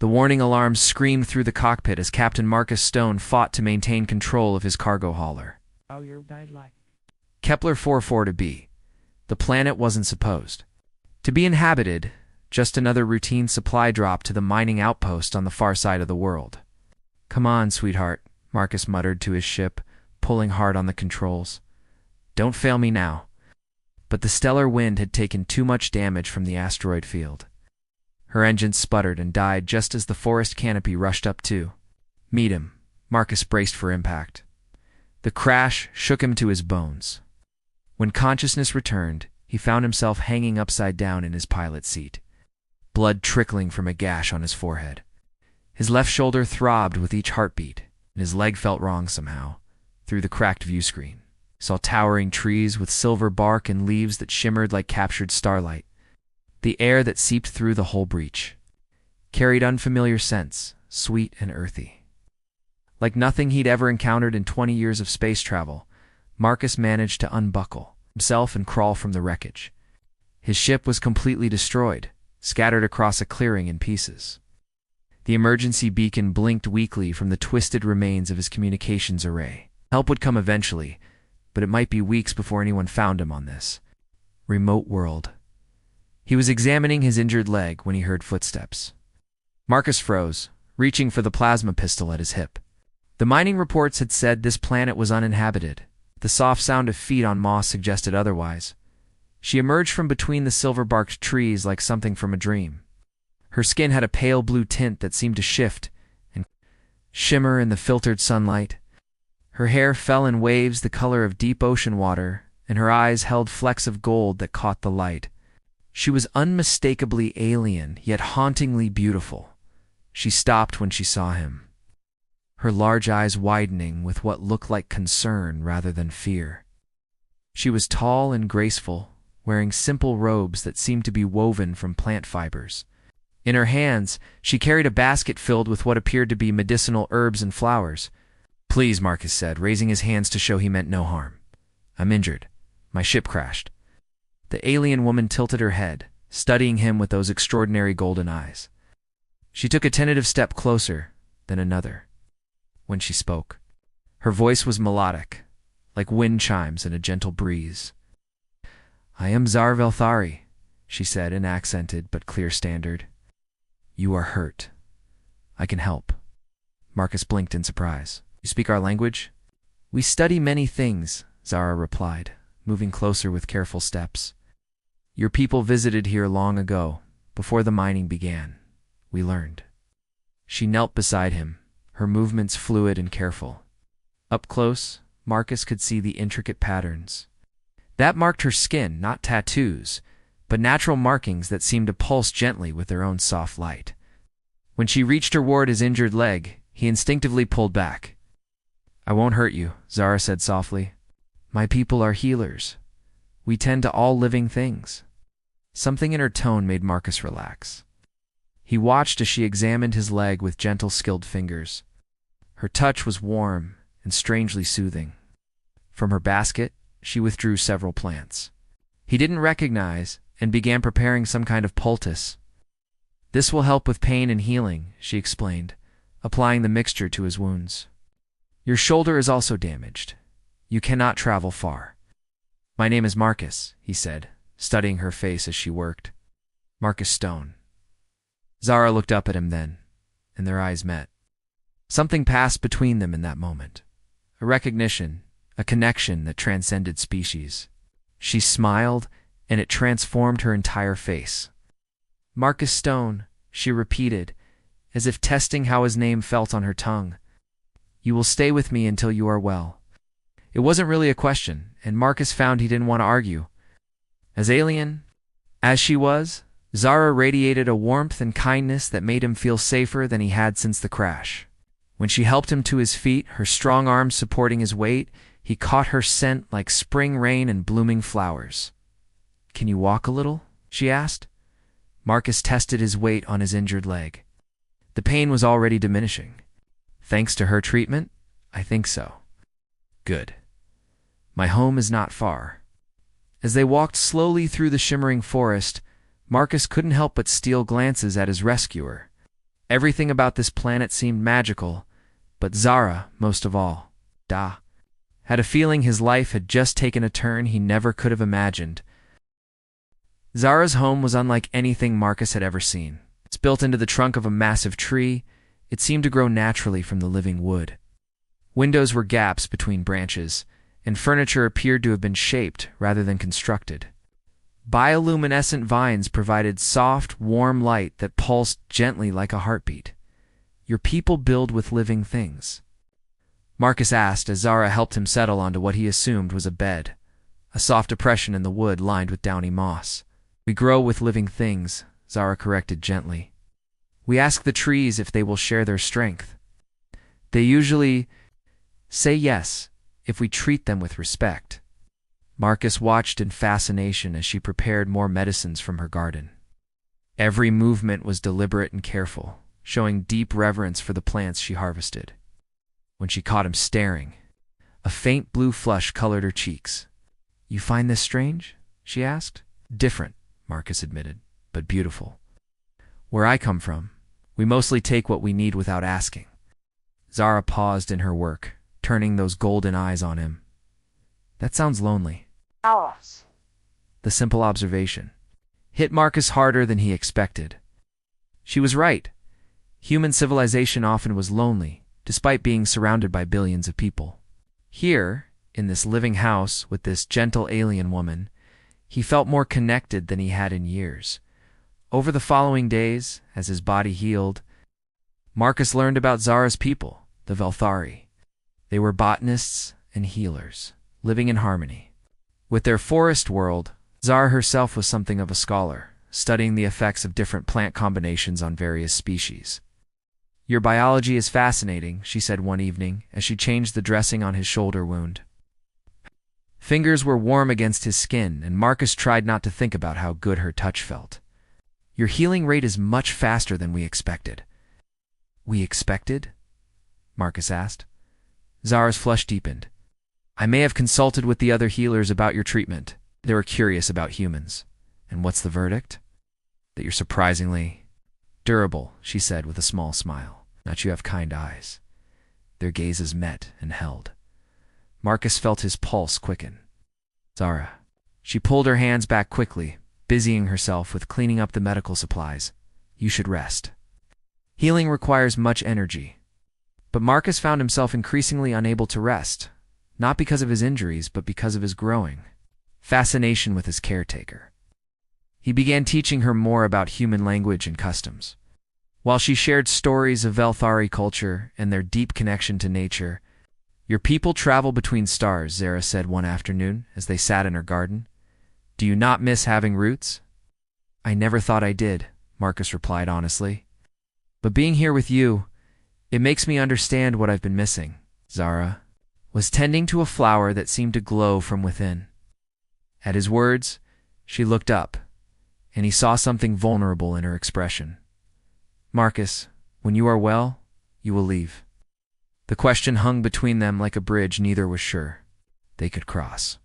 The warning alarms screamed through the cockpit as Captain Marcus Stone fought to maintain control of his cargo hauler. Oh, you're died like. Kepler 44 to B. The planet wasn't supposed to be inhabited, just another routine supply drop to the mining outpost on the far side of the world. Come on, sweetheart, Marcus muttered to his ship, pulling hard on the controls. Don't fail me now. But the stellar wind had taken too much damage from the asteroid field. Her engines sputtered and died just as the forest canopy rushed up to meet him. Marcus braced for impact. The crash shook him to his bones. When consciousness returned, he found himself hanging upside down in his pilot seat, blood trickling from a gash on his forehead. His left shoulder throbbed with each heartbeat, and his leg felt wrong somehow. Through the cracked view screen, he saw towering trees with silver bark and leaves that shimmered like captured starlight. The air that seeped through the whole breach carried unfamiliar scents, sweet and earthy. Like nothing he'd ever encountered in 20 years of space travel, Marcus managed to unbuckle himself and crawl from the wreckage. His ship was completely destroyed, scattered across a clearing in pieces. The emergency beacon blinked weakly from the twisted remains of his communications array. Help would come eventually, but it might be weeks before anyone found him on this remote world. He was examining his injured leg when he heard footsteps. Marcus froze, reaching for the plasma pistol at his hip. The mining reports had said this planet was uninhabited. The soft sound of feet on moss suggested otherwise. She emerged from between the silver-barked trees like something from a dream. Her skin had a pale blue tint that seemed to shift and shimmer in the filtered sunlight. Her hair fell in waves the color of deep ocean water, and her eyes held flecks of gold that caught the light. She was unmistakably alien, yet hauntingly beautiful. She stopped when she saw him, her large eyes widening with what looked like concern rather than fear. She was tall and graceful, wearing simple robes that seemed to be woven from plant fibers. In her hands, she carried a basket filled with what appeared to be medicinal herbs and flowers. "Please," Marcus said, raising his hands to show he meant no harm. "I'm injured. My ship crashed." The alien woman tilted her head, studying him with those extraordinary golden eyes. She took a tentative step closer, then another. When she spoke, her voice was melodic, like wind chimes in a gentle breeze. "I am Zara Velthari," she said in accented but clear standard. "You are hurt. I can help." Marcus blinked in surprise. "You speak our language?" "We study many things," Zara replied, moving closer with careful steps. "Your people visited here long ago, before the mining began. We learned." She knelt beside him, her movements fluid and careful. Up close, Marcus could see the intricate patterns. That marked her skin, not tattoos, but natural markings that seemed to pulse gently with their own soft light. When she reached toward his injured leg, he instinctively pulled back. "I won't hurt you," Zara said softly. "My people are healers. We tend to all living things." Something in her tone made Marcus relax. He watched as she examined his leg with gentle, skilled fingers. Her touch was warm and strangely soothing. From her basket, she withdrew several plants he didn't recognize and began preparing some kind of poultice. "This will help with pain and healing," she explained, applying the mixture to his wounds. "Your shoulder is also damaged. You cannot travel far." "My name is Marcus," he said, studying her face as she worked. "Marcus Stone." Zara looked up at him then, and their eyes met. Something passed between them in that moment. A recognition, a connection that transcended species. She smiled, and it transformed her entire face. "Marcus Stone," she repeated, as if testing how his name felt on her tongue. "You will stay with me until you are well." It wasn't really a question, and Marcus found he didn't want to argue. As alien as she was, Zara radiated a warmth and kindness that made him feel safer than he had since the crash. When she helped him to his feet, her strong arms supporting his weight, he caught her scent like spring rain and blooming flowers. "Can you walk a little?" she asked. Marcus tested his weight on his injured leg. The pain was already diminishing. "Thanks to her treatment? I think so." "Good. My home is not far." As they walked slowly through the shimmering forest, Marcus couldn't help but steal glances at his rescuer. Everything about this planet seemed magical, but Zara, most of all, had a feeling his life had just taken a turn he never could have imagined. Zara's home was unlike anything Marcus had ever seen. It's built into the trunk of a massive tree. It seemed to grow naturally from the living wood. Windows were gaps between branches, and furniture appeared to have been shaped rather than constructed. Bioluminescent vines provided soft, warm light that pulsed gently like a heartbeat. Your people build with living things? Marcus asked as Zara helped him settle onto what he assumed was a bed, a soft depression in the wood lined with downy moss. We grow with living things, Zara corrected gently. We ask the trees if they will share their strength. They usually say yes, if we treat them with respect. Marcus watched in fascination as she prepared more medicines from her garden. Every movement was deliberate and careful, showing deep reverence for the plants she harvested. When she caught him staring, a faint blue flush colored her cheeks. "You find this strange?" she asked. "Different," Marcus admitted, "but beautiful. Where I come from, we mostly take what we need without asking." Zara paused in her work, turning those golden eyes on him. "That sounds lonely." The simple observation hit Marcus harder than he expected. She was right. Human civilization often was lonely, despite being surrounded by billions of people. Here, in this living house with this gentle alien woman, he felt more connected than he had in years. Over the following days, as his body healed, Marcus learned about Zara's people, the Velthari. They were botanists and healers, living in harmony. With their forest world, Zara herself was something of a scholar, studying the effects of different plant combinations on various species. "Your biology is fascinating," she said one evening as she changed the dressing on his shoulder wound. Fingers were warm against his skin, and Marcus tried not to think about how good her touch felt. "Your healing rate is much faster than we expected." "We expected?" Marcus asked. Zara's flush deepened. "I may have consulted with the other healers about your treatment. They were curious about humans. And what's the verdict?" "That you're surprisingly durable," she said with a small smile. "That you have kind eyes." Their gazes met and held. Marcus felt his pulse quicken. "Zara." She pulled her hands back quickly, busying herself with cleaning up the medical supplies. "You should rest. Healing requires much energy." But Marcus found himself increasingly unable to rest, not because of his injuries, but because of his growing fascination with his caretaker. He began teaching her more about human language and customs. While she shared stories of Velthari culture and their deep connection to nature, "Your people travel between stars," Zara said one afternoon as they sat in her garden. "Do you not miss having roots?" "I never thought I did," Marcus replied honestly. "But being here with you, it makes me understand what I've been missing." Zara was tending to a flower that seemed to glow from within. At his words, she looked up, and he saw something vulnerable in her expression. "Marcus, when you are well, you will leave." The question hung between them like a bridge neither was sure they could cross.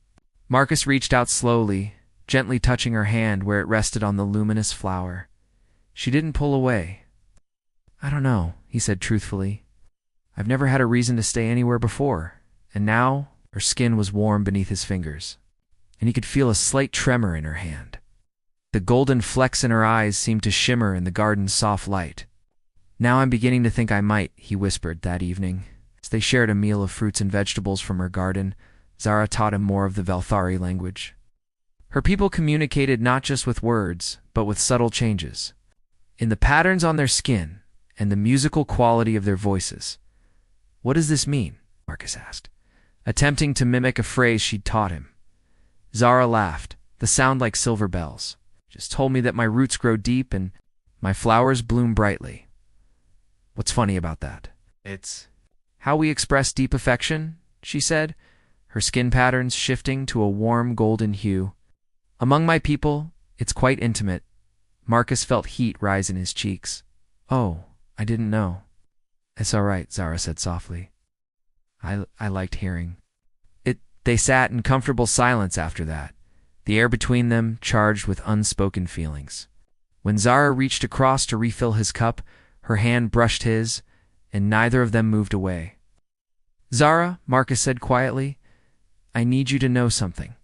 Marcus reached out slowly, gently touching her hand where it rested on the luminous flower. She didn't pull away. "I don't know," he said truthfully. "I've never had a reason to stay anywhere before." And now her skin was warm beneath his fingers, and he could feel a slight tremor in her hand. The golden flecks in her eyes seemed to shimmer in the garden's soft light. "Now I'm beginning to think I might," he whispered that evening. As they shared a meal of fruits and vegetables from her garden, Zara taught him more of the Velthari language. Her people communicated not just with words, but with subtle changes in the patterns on their skin and the musical quality of their voices. "What does this mean?" Marcus asked, attempting to mimic a phrase she'd taught him. Zara laughed, the sound like silver bells. "Just told me that my roots grow deep and my flowers bloom brightly." "What's funny about that?" "It's how we express deep affection," she said, her skin patterns shifting to a warm golden hue. "Among my people, it's quite intimate." Marcus felt heat rise in his cheeks. "Oh, I didn't know." "It's all right," Zara said softly. I liked hearing it." They sat in comfortable silence after that, the air between them charged with unspoken feelings. When Zara reached across to refill his cup, Her hand brushed his, and neither of them moved away. "Zara," Marcus said quietly, "I need you to know something.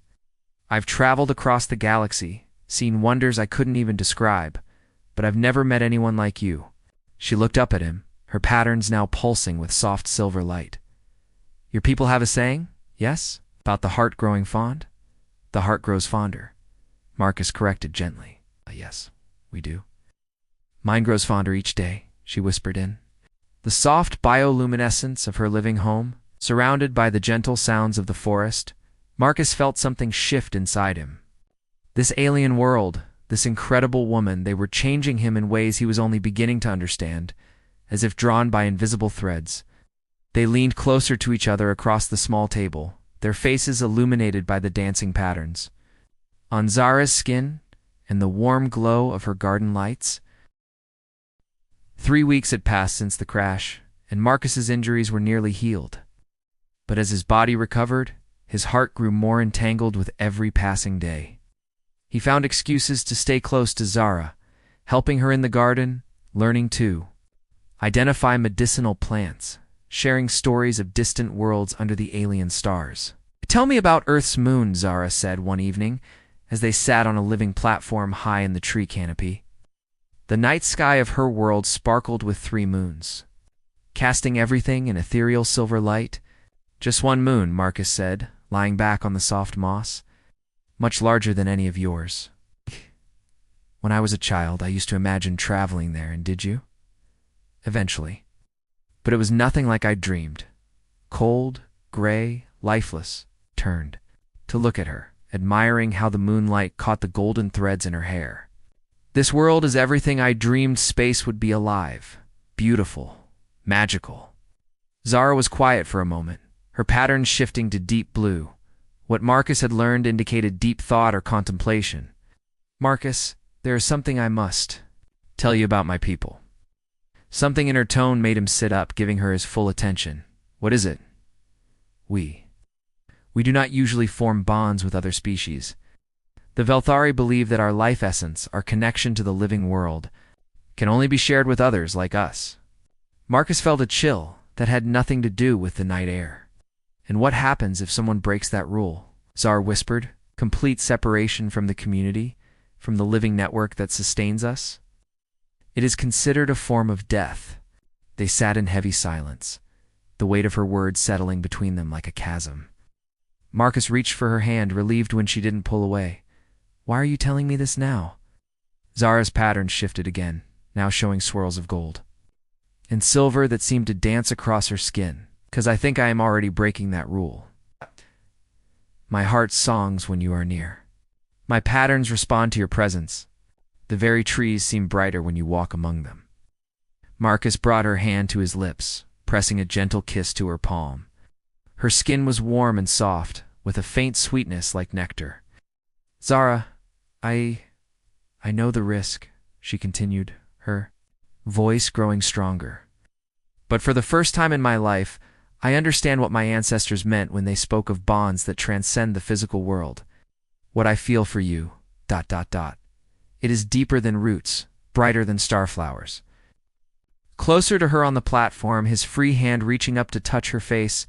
I've traveled across the galaxy, seen wonders I couldn't even describe, but I've never met anyone like you." She looked up at him, her patterns now pulsing with soft silver light. "Your people have a saying, yes? About the heart growing fond? The heart grows fonder," Marcus corrected gently. "Yes, we do." "Mine grows fonder each day," she whispered in. The soft bioluminescence of her living home, surrounded by the gentle sounds of the forest, Marcus felt something shift inside him. This alien world, this incredible woman, they were changing him in ways he was only beginning to understand, as if drawn by invisible threads. They leaned closer to each other across the small table, their faces illuminated by the dancing patterns. On Zara's skin, and the warm glow of her garden lights. 3 weeks had passed since the crash, and Marcus's injuries were nearly healed. But as his body recovered, his heart grew more entangled with every passing day. He found excuses to stay close to Zara, helping her in the garden, learning to identify medicinal plants, sharing stories of distant worlds under the alien stars. "Tell me about Earth's moon," Zara said one evening, as they sat on a living platform high in the tree canopy. The night sky of her world sparkled with 3 moons, casting everything in ethereal silver light. "Just one moon," Marcus said, lying back on the soft moss. "Much larger than any of yours." "When I was a child, I used to imagine traveling there, and did you?" "Eventually. But it was nothing like I'd dreamed. Cold, gray, lifeless, turned to look at her, admiring how the moonlight caught the golden threads in her hair. This world is everything I dreamed space would be: alive, beautiful, magical." Zara was quiet for a moment, her patterns shifting to deep blue. What Marcus had learned indicated deep thought or contemplation. "Marcus, there is something I must tell you about my people." Something in her tone made him sit up, giving her his full attention. "What is it?" We do not usually form bonds with other species. The Velthari believe that our life essence, our connection to the living world, can only be shared with others like us." Marcus felt a chill that had nothing to do with the night air. "And what happens if someone breaks that rule?" Zara whispered. "Complete separation from the community, from the living network that sustains us?" "It is considered a form of death." They sat in heavy silence, the weight of her words settling between them like a chasm. Marcus reached for her hand, relieved when she didn't pull away. "Why are you telling me this now?" Zara's pattern shifted again, now showing swirls of gold and silver that seemed to dance across her skin. "'Cause I think I am already breaking that rule. My heart songs when you are near. My patterns respond to your presence. The very trees seem brighter when you walk among them." Marcus brought her hand to his lips, pressing a gentle kiss to her palm. Her skin was warm and soft, with a faint sweetness like nectar. "Zara, I know the risk," she continued, her voice growing stronger. "But for the first time in my life, I understand what my ancestors meant when they spoke of bonds that transcend the physical world. What I feel for you, ... It is deeper than roots, brighter than starflowers." Closer to her on the platform, his free hand reaching up to touch her face.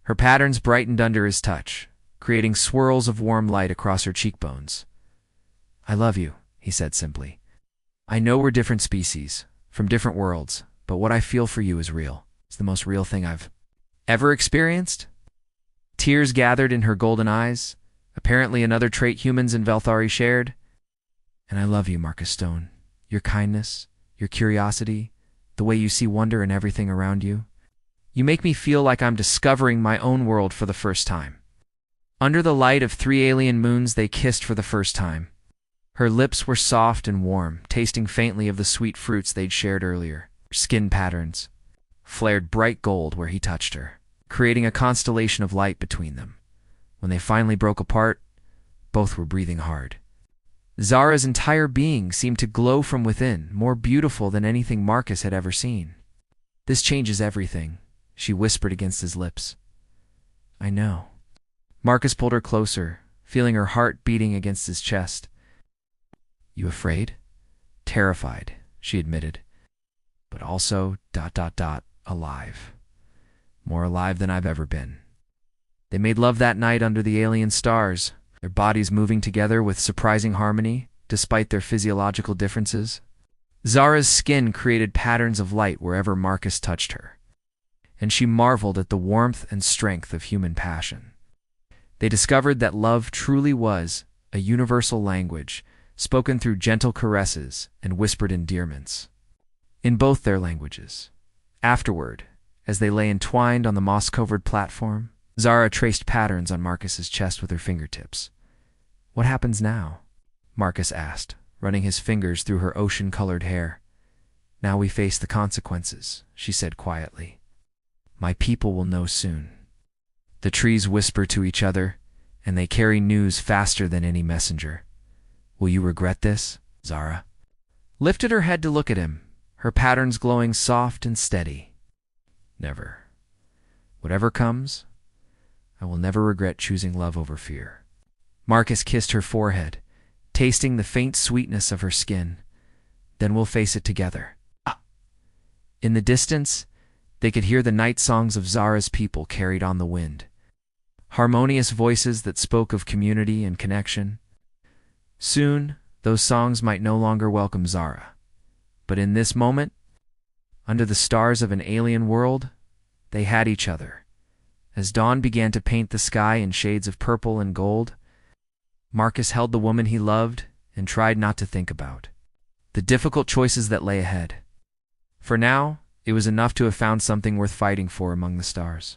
Her patterns brightened under his touch, creating swirls of warm light across her cheekbones. "I love you," he said simply. "I know we're different species, from different worlds, but what I feel for you is real. It's the most real thing I've ever experienced." Tears gathered in her golden eyes, apparently another trait humans and Velthari shared. "And I love you, Marcus Stone. Your kindness, your curiosity, the way you see wonder in everything around you. You make me feel like I'm discovering my own world for the first time." Under the light of 3 alien moons, they kissed for the first time. Her lips were soft and warm, tasting faintly of the sweet fruits they'd shared earlier. Her skin patterns flared bright gold where he touched her, creating a constellation of light between them. When they finally broke apart, both were breathing hard. Zara's entire being seemed to glow from within, more beautiful than anything Marcus had ever seen. "This changes everything," she whispered against his lips. "I know." Marcus pulled her closer, feeling her heart beating against his chest. "You afraid?" "Terrified," she admitted. but also alive. More alive than I've ever been. They made love that night under the alien stars, their bodies moving together with surprising harmony, despite their physiological differences. Zara's skin created patterns of light wherever Marcus touched her, and she marveled at the warmth and strength of human passion. They discovered that love truly was a universal language, spoken through gentle caresses and whispered endearments. In both their languages. Afterward, as they lay entwined on the moss-covered platform, Zara traced patterns on Marcus's chest with her fingertips. "What happens now?" Marcus asked, running his fingers through her ocean-colored hair. "Now we face the consequences," she said quietly. "My people will know soon." The trees whisper to each other, and they carry news faster than any messenger. "Will you regret this?" Zara lifted her head to look at him, her patterns glowing soft and steady. "Never. Whatever comes, I will never regret choosing love over fear." Marcus kissed her forehead, tasting the faint sweetness of her skin. "Then we'll face it together." In the distance, they could hear the night songs of Zara's people carried on the wind. Harmonious voices that spoke of community and connection. Soon, those songs might no longer welcome Zara. But in this moment, under the stars of an alien world, they had each other. As dawn began to paint the sky in shades of purple and gold, Marcus held the woman he loved and tried not to think about the difficult choices that lay ahead. For now, it was enough to have found something worth fighting for among the stars.